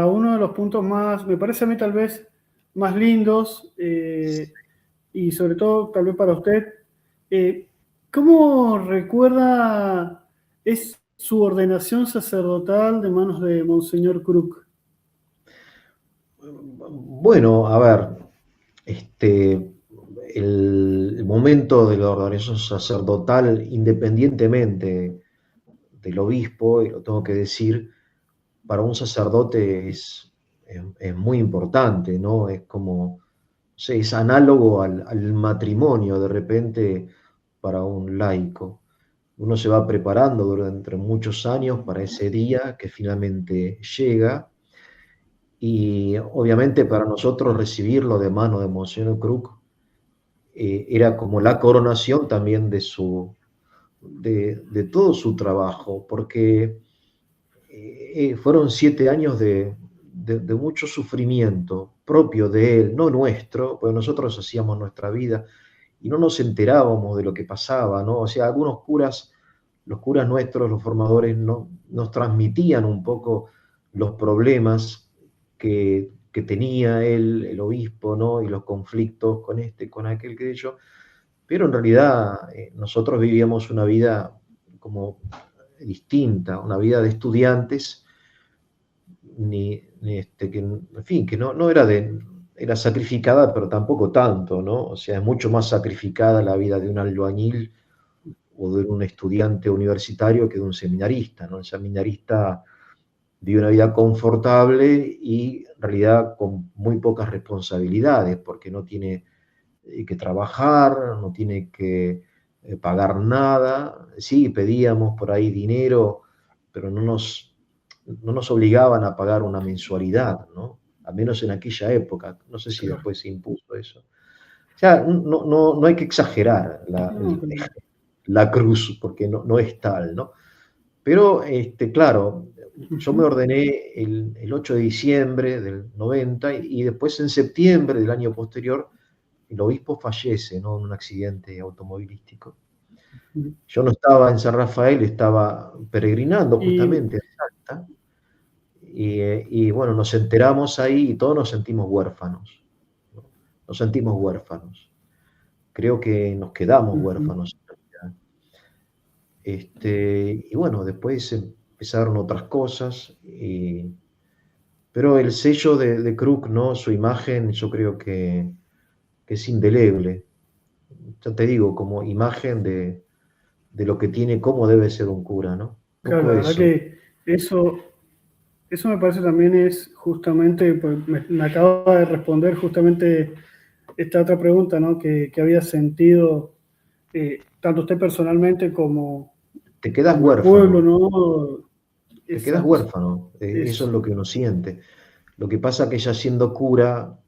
uno de los puntos más, me parece a mí tal vez más lindos, y sobre todo tal vez para usted, eh, ¿cómo recuerda es su ordenación sacerdotal de manos de Monseñor Crook? bueno, a ver, este, el momento de la ordenación sacerdotal, independientemente del obispo, y lo tengo que decir, para un sacerdote es muy importante, ¿no? Es como, no sé, es análogo al matrimonio de repente para un laico. Uno se va preparando durante muchos años para ese día que finalmente llega y obviamente para nosotros recibirlo de mano de Monseñor Crook era como la coronación también de todo su trabajo, porque fueron 7 años de mucho sufrimiento propio de él, no nuestro, porque nosotros hacíamos nuestra vida y no nos enterábamos de lo que pasaba, ¿no? O sea, algunos curas, los curas nuestros, los formadores, no, nos transmitían un poco los problemas que tenía él, el obispo, ¿no? Y los conflictos con este, con aquel, que yo, pero en realidad nosotros vivíamos una vida como distinta, una vida de estudiantes, en fin, que no era era sacrificada, pero tampoco tanto, ¿no? O sea, es mucho más sacrificada la vida de un albañil o de un estudiante universitario que de un seminarista, ¿no? El seminarista vive una vida confortable y en realidad con muy pocas responsabilidades, porque no tiene que trabajar, no tiene que pagar nada. Sí, pedíamos por ahí dinero, pero no nos obligaban a pagar una mensualidad, ¿no? Al menos en aquella época. No sé si Claro. después se impuso eso. O sea, no hay que exagerar No, claro. la cruz, porque no es tal, ¿no? Pero, claro, yo me Ujú. ordené el 8 de diciembre del 90 y después en septiembre del año posterior el obispo fallece, ¿no? En un accidente automovilístico. Yo no estaba en San Rafael, estaba peregrinando Y, justamente en Salta, y bueno, nos enteramos ahí y todos nos sentimos huérfanos, ¿no? Nos sentimos huérfanos. Creo que nos quedamos ujú. huérfanos en realidad. Y bueno, después empezaron otras cosas, pero el sello de Krug, ¿no? Su imagen, yo creo que es indeleble. Ya te digo, como imagen de lo que tiene, cómo debe ser un cura, ¿no? Un Claro, poco la verdad eso. que eso me parece también es justamente, pues, me acaba de responder justamente esta otra pregunta, ¿no? Que había sentido tanto usted personalmente Te quedas como el pueblo, huérfano, ¿no? te quedas Exacto. huérfano. Eso es Es, lo que uno siente. Lo que pasa que ya siendo cura,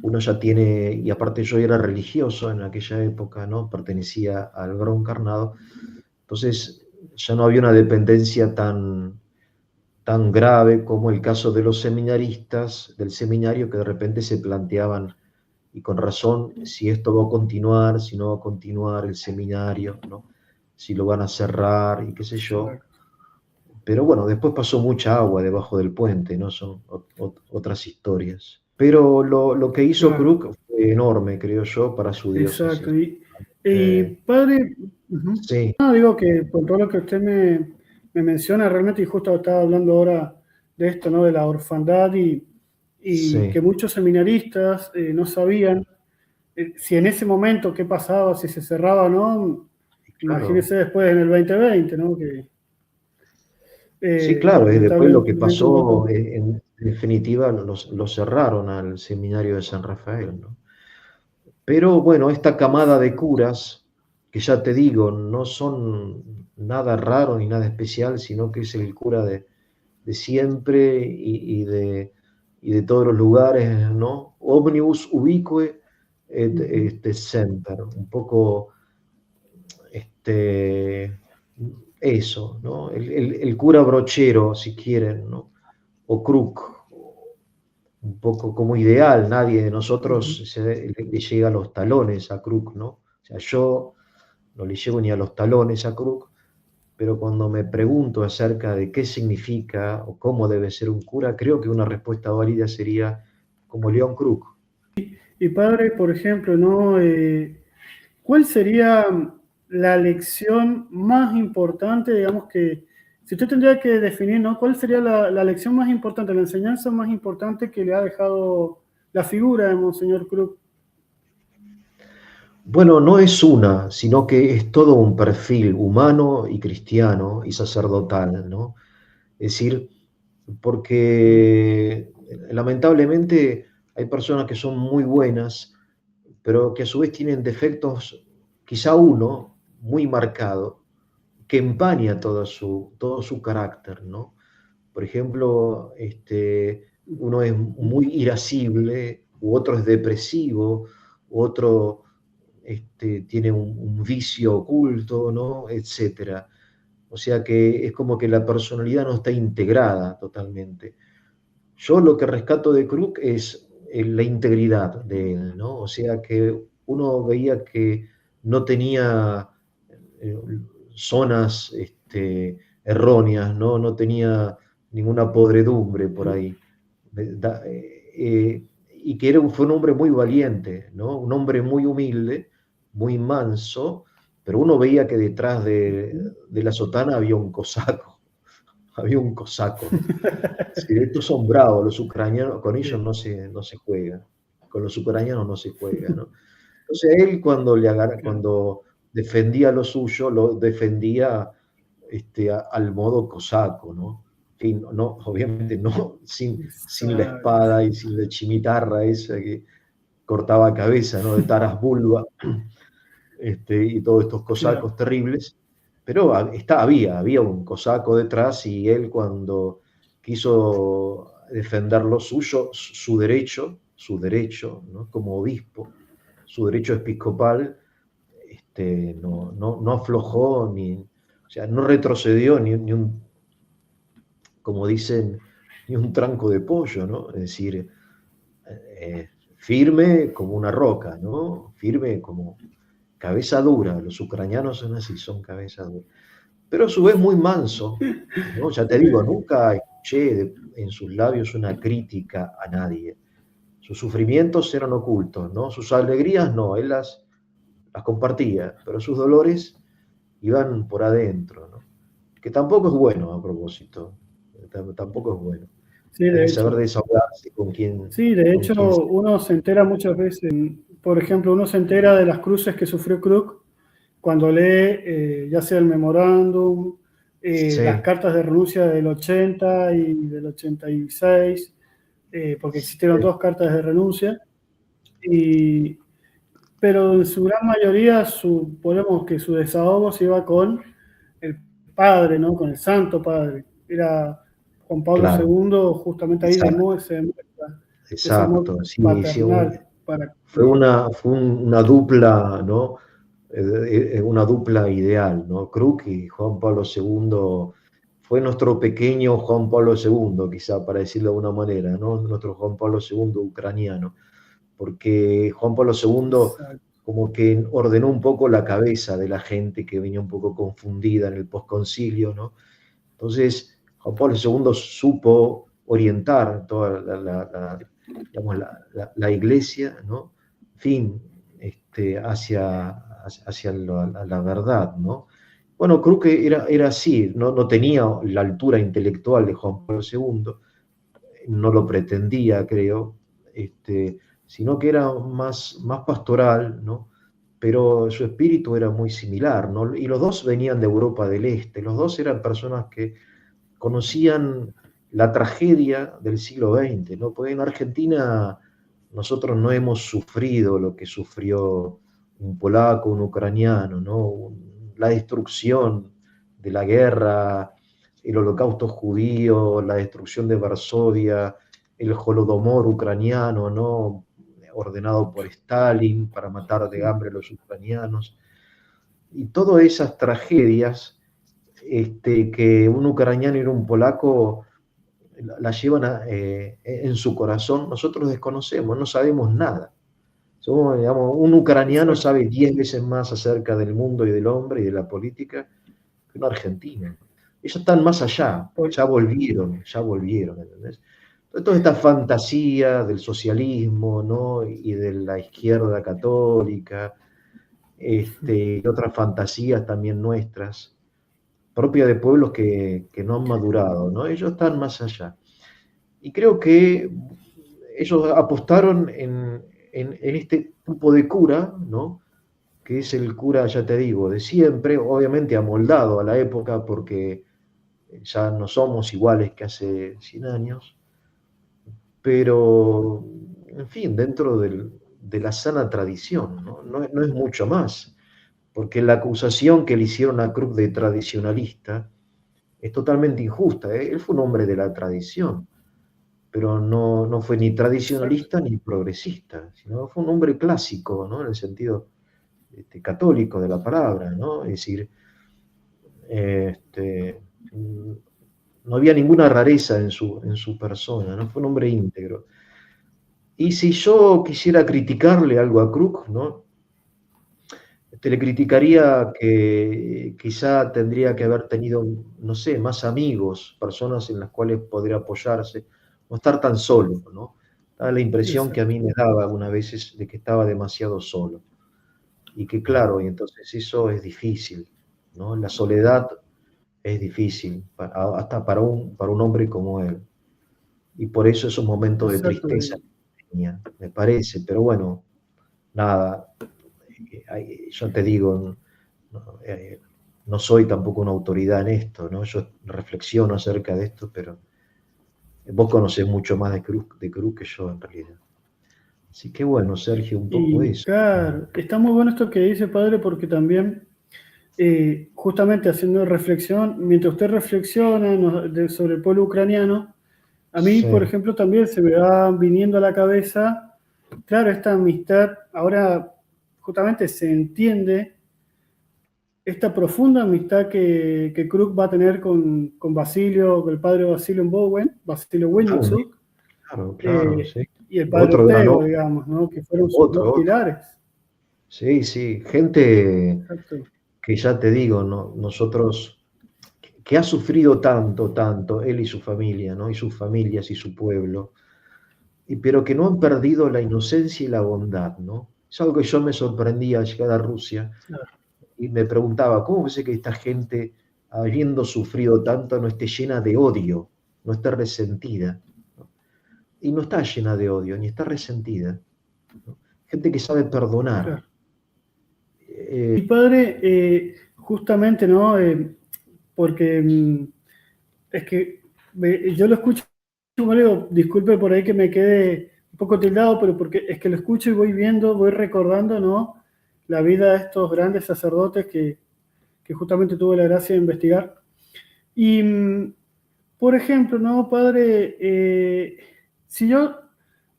uno ya tiene, y aparte yo era religioso en aquella época, ¿no? Pertenecía al Grón Carnado, entonces ya no había una dependencia tan grave como el caso de los seminaristas del seminario que de repente se planteaban, y con razón, si esto va a continuar, si no va a continuar el seminario, ¿no? Si lo van a cerrar y qué sé yo. exacto. Pero bueno, después pasó mucha agua debajo del puente, ¿no? Son otras historias. Pero lo que hizo Claro, Crook fue enorme, creo yo, para su exacto. diócesis. Y Eh, padre, ujú. sí, No, digo que con todo lo que usted me menciona realmente, y justo estaba hablando ahora de esto, ¿no? De la orfandad y sí, que muchos seminaristas no sabían si en ese momento qué pasaba, si se cerraba o no. claro. Imagínese después en el 2020, ¿no? Que Sí, claro, y después lo que lamentablemente hubo... pasó, en definitiva, lo cerraron al seminario de San Rafael, ¿no? Pero bueno, esta camada de curas, que ya te digo, no son nada raro ni nada especial, sino que es el cura de siempre y de todos los lugares, ¿no? Omnibus ubique et semper, un poco este, eso, ¿no? El cura brochero, si quieren, ¿no? O Kruk, un poco como ideal, nadie de nosotros le llega a los talones a Kruk, ¿no? O sea, yo no le llego ni a los talones a Kruk, pero cuando me pregunto acerca de qué significa o cómo debe ser un cura, creo que una respuesta válida sería como León Kruk. Y padre, por ejemplo, ¿no? ¿Cuál sería la lección más importante, digamos que, si usted tendría que definir, ¿no? ¿Cuál sería la lección más importante, la enseñanza más importante que le ha dejado la figura de Monseñor Cruz? Bueno, no es una, sino que es todo un perfil humano y cristiano y sacerdotal, ¿no? Es decir, porque lamentablemente hay personas que son muy buenas, pero que a su vez tienen defectos, quizá uno muy marcado, que empaña todo su carácter, ¿no? Por ejemplo, uno es muy irascible, u otro es depresivo, u otro tiene un vicio oculto, ¿no? Etcétera. O sea que es como que la personalidad no está integrada totalmente. Yo lo que rescato de Krug es la integridad de él, ¿no? O sea que uno veía que no tenía eh, zonas erróneas, ¿no? No tenía ninguna podredumbre por ahí. Y que fue un hombre muy valiente, ¿no? Un hombre muy humilde, muy manso, pero uno veía que detrás de la sotana había un cosaco, había un cosaco, ¿no? Sí, estos son bravos, los ucranianos, con ellos no se juega, con los ucranianos no se juega, ¿no? Entonces él cuando defendía lo suyo, lo defendía al modo cosaco, ¿no? En fin, no, obviamente no sin la Exacto. espada y sin la chimitarra esa que cortaba cabeza, ¿no? De Taras Bulba, y todos estos Claro. cosacos terribles, pero había un cosaco detrás y él cuando quiso defender lo suyo, su derecho, ¿no? Como obispo, su derecho episcopal, no aflojó o sea, no retrocedió ni un, como dicen, ni un tranco de pollo, ¿no? Es decir, firme como una roca, ¿no? Firme como cabeza dura. Los ucranianos son así, son cabeza dura. Pero a su vez muy manso, ¿no? Ya te digo, Eh, nunca escuché en sus labios una crítica a nadie. Sus sufrimientos eran ocultos, ¿no? Sus alegrías no, él las compartía, pero sus dolores iban por adentro, ¿no? Que tampoco es bueno a propósito, tampoco es bueno. sí, Hay que de saber hecho. desahogarse Sí, de con hecho, quien se... uno se entera muchas veces, por ejemplo, uno se entera de las cruces que sufrió Krug cuando lee ya sea el memorándum, las Sí, cartas de renuncia del 80 y del 86, porque existieron sí, dos cartas de renuncia, y, pero en su gran mayoría podemos que su desahogo se iba con el padre, ¿no? Con el Santo Padre. Era Juan Pablo claro, II, justamente ahí exacto, se demuestra ese amor exacto. Sí, sí, paternal para fue una dupla, ¿no? Una dupla ideal, ¿no? Kruk y Juan Pablo II fue nuestro pequeño Juan Pablo II, quizá para decirlo de alguna manera, ¿no? Nuestro Juan Pablo II ucraniano, porque Juan Pablo II como que ordenó un poco la cabeza de la gente que venía un poco confundida en el posconcilio, ¿no? Entonces, Juan Pablo II supo orientar toda digamos, la iglesia, ¿no? En fin, hacia la verdad, ¿no? Bueno, creo que era así, no tenía la altura intelectual de Juan Pablo II, no lo pretendía, creo, sino que era más pastoral, ¿no? Pero su espíritu era muy similar, ¿no? Y los dos venían de Europa del Este, los dos eran personas que conocían la tragedia del siglo XX, ¿no? Porque en Argentina nosotros no hemos sufrido lo que sufrió un polaco, un ucraniano, ¿no? La destrucción de la guerra, el holocausto judío, la destrucción de Varsovia, el holodomor ucraniano, ¿no? Ordenado por Stalin para matar de hambre a los ucranianos. Y todas esas tragedias que un ucraniano y un polaco la llevan en su corazón, nosotros desconocemos, no sabemos nada. Somos, digamos, un ucraniano Exacto. sabe 10 veces más acerca del mundo y del hombre y de la política que un argentino. Ellos están más allá, Por- ya volvieron, ¿entendés? Entonces, toda esta fantasía del socialismo, ¿no? Y de la izquierda católica, y otras fantasías también nuestras, propias de pueblos que no han madurado, ¿no? Ellos están más allá. Y creo que ellos apostaron en este tipo de cura, ¿no? Que es el cura, ya te digo, de siempre, obviamente amoldado a la época porque ya no somos iguales que hace 100 años, pero, en fin, dentro de la sana tradición, ¿no? No es mucho más, porque la acusación que le hicieron a Cruz de tradicionalista es totalmente injusta, ¿eh? Él fue un hombre de la tradición, pero no fue ni Exacto. tradicionalista ni progresista, sino fue un hombre clásico, ¿no? En el sentido católico de la palabra, ¿no? Es decir, este, mm, no había ninguna rareza en su persona, ¿no? Fue un hombre íntegro. Y si yo quisiera criticarle algo a Crook, ¿no? Le criticaría que quizá tendría que haber tenido, no sé, más amigos, personas en las cuales poder apoyarse, no estar tan solo, ¿no? Daba la impresión que a Exacto. mí me daba algunas veces de que estaba demasiado solo. Y que claro, y entonces eso es difícil, ¿no? La soledad es difícil, hasta para un hombre como él. Y por eso esos momentos de tristeza Exacto. tenía, me parece. Pero bueno, nada, yo te digo, no, no soy tampoco una autoridad en esto, ¿no? Yo reflexiono acerca de esto, pero vos conocés mucho más de Cruz que yo en realidad. Así que bueno, Sergio, un poco Y eso. claro, está muy bueno esto que dice padre porque también justamente haciendo reflexión, mientras usted reflexiona sobre el pueblo ucraniano, a mí, por Sí, ejemplo, también se me va viniendo a la cabeza, claro, esta amistad, ahora justamente se entiende esta profunda amistad que Kruk va a tener con Basilio, con el padre Basilio Bowen, Basilio Bowen, Winnitzhuk, claro, claro, eh, sí. y el padre Otro gran Ortego, hombre, digamos, ¿no? Que fueron sus dos otro. pilares. Sí, sí, gente Exacto. que ya te digo, ¿no? Nosotros, que ha sufrido tanto, tanto, él y su familia, ¿no? Y sus familias y su pueblo, pero que no han perdido la inocencia y la bondad, ¿no? Es algo que yo me sorprendía al llegar a Rusia y me preguntaba, ¿cómo puede ser que esta gente, habiendo sufrido tanto, no esté llena de odio, no esté resentida? ¿No? Y no está llena de odio, ni está resentida, ¿no? Gente que sabe perdonar. Claro. Eh, Y padre, justamente, ¿no? Porque es que yo lo escucho, como le digo, disculpe por ahí que me quede un poco tildado, pero porque es que lo escucho y voy viendo, voy recordando, ¿no? La vida de estos grandes sacerdotes que justamente tuve la gracia de investigar. Y, por ejemplo, ¿no, padre? Si yo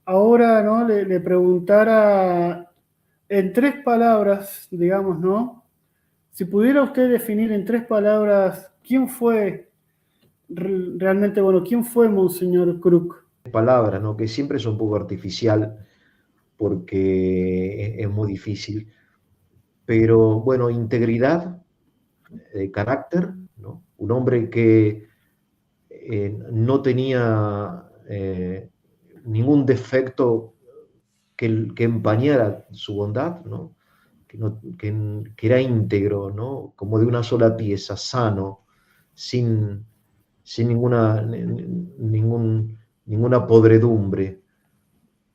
ahora, ¿no? Le preguntara en tres palabras, digamos, ¿no? Si pudiera usted definir en tres palabras quién fue realmente, bueno, quién fue Monseñor Crook. palabras, ¿no? Que siempre es un poco artificial porque es muy difícil, pero bueno, integridad, carácter, ¿no? Un hombre que no tenía ningún defecto que empañara su bondad, ¿no? Que era íntegro, ¿no? Como de una sola pieza, sano, sin, sin ninguna podredumbre.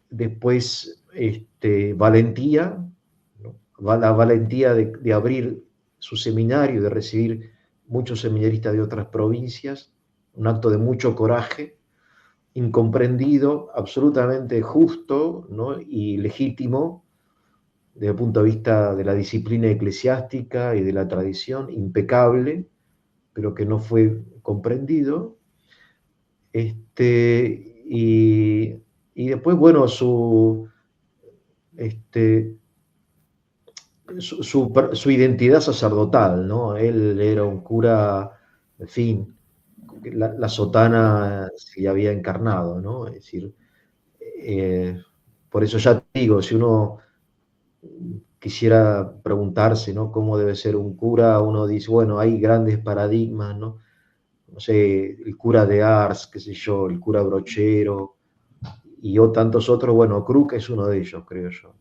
Después, valentía, ¿no? La valentía de abrir su seminario, de recibir muchos seminaristas de otras provincias, un acto de mucho coraje, incomprendido, absolutamente justo, ¿no? Y legítimo desde el punto de vista de la disciplina eclesiástica y de la tradición, impecable, pero que no fue comprendido. Y después, bueno, este, su identidad sacerdotal, ¿no? Él era un cura, en fin, la sotana se le había encarnado, ¿no? Es decir, eh, por eso ya te digo, si uno quisiera preguntarse, ¿no? ¿Cómo debe ser un cura? Uno dice, bueno, hay grandes paradigmas, ¿no? No sé, el cura de Ars, qué sé yo, el cura Brochero, y tantos otros, bueno, Krug es uno de ellos, creo yo.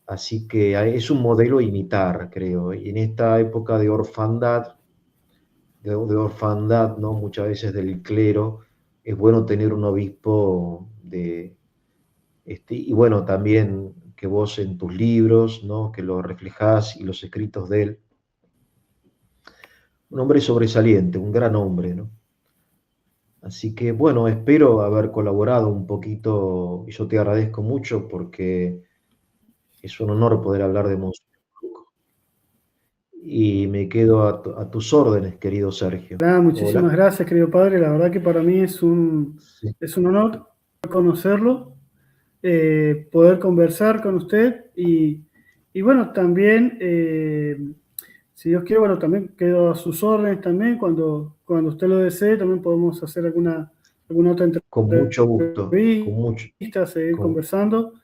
Así que es un modelo a imitar, creo. Y en esta época de orfandad, de orfandad, ¿no? Muchas veces del clero, es bueno tener un obispo y bueno, también que vos en tus libros, ¿no? Que lo reflejás y los escritos de él. Un hombre sobresaliente, un gran hombre, ¿no? Así que bueno, espero haber colaborado un poquito y yo te agradezco mucho porque es un honor poder hablar de Monseñor Bruco. Y me quedo a tus órdenes, querido Sergio. Nada, muchísimas Hola. gracias, querido padre. La verdad que para mí Sí, es un honor conocerlo, poder conversar con usted y bueno, también, si Dios quiere, bueno, también quedo a sus órdenes también. Cuando usted lo desee, también podemos hacer alguna otra con mucho gusto, entrevista, seguir con, conversando,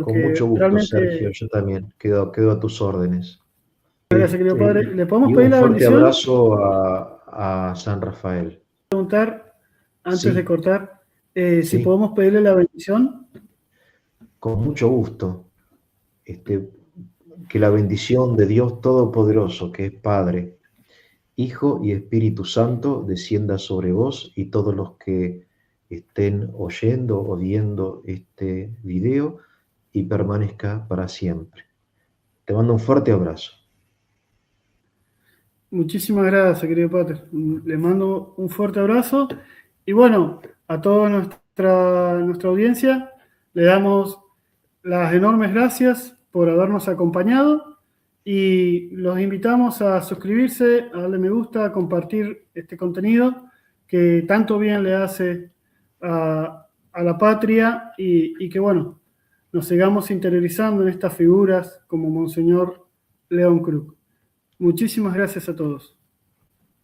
con mucho porque gusto, Sergio. realmente, Yo también quedo a tus órdenes. gracias, querido padre. ¿Le podemos Y pedir un la fuerte bendición? abrazo a San Rafael. Preguntar, antes de Sí, cortar, si sí, podemos pedirle la bendición. con mucho gusto. Este, que la bendición de Dios Todopoderoso, que es Padre, Hijo y Espíritu Santo, descienda sobre vos y todos los que estén oyendo o viendo este video y permanezca para siempre. Te mando un fuerte abrazo. Muchísimas gracias, querido Pater. Les mando un fuerte abrazo. Y bueno, a toda nuestra audiencia, le damos las enormes gracias por habernos acompañado y los invitamos a suscribirse, a darle me gusta, a compartir este contenido que tanto bien le hace a la patria y que bueno, nos sigamos interiorizando en estas figuras como Monseñor León Cruz. Muchísimas gracias a todos.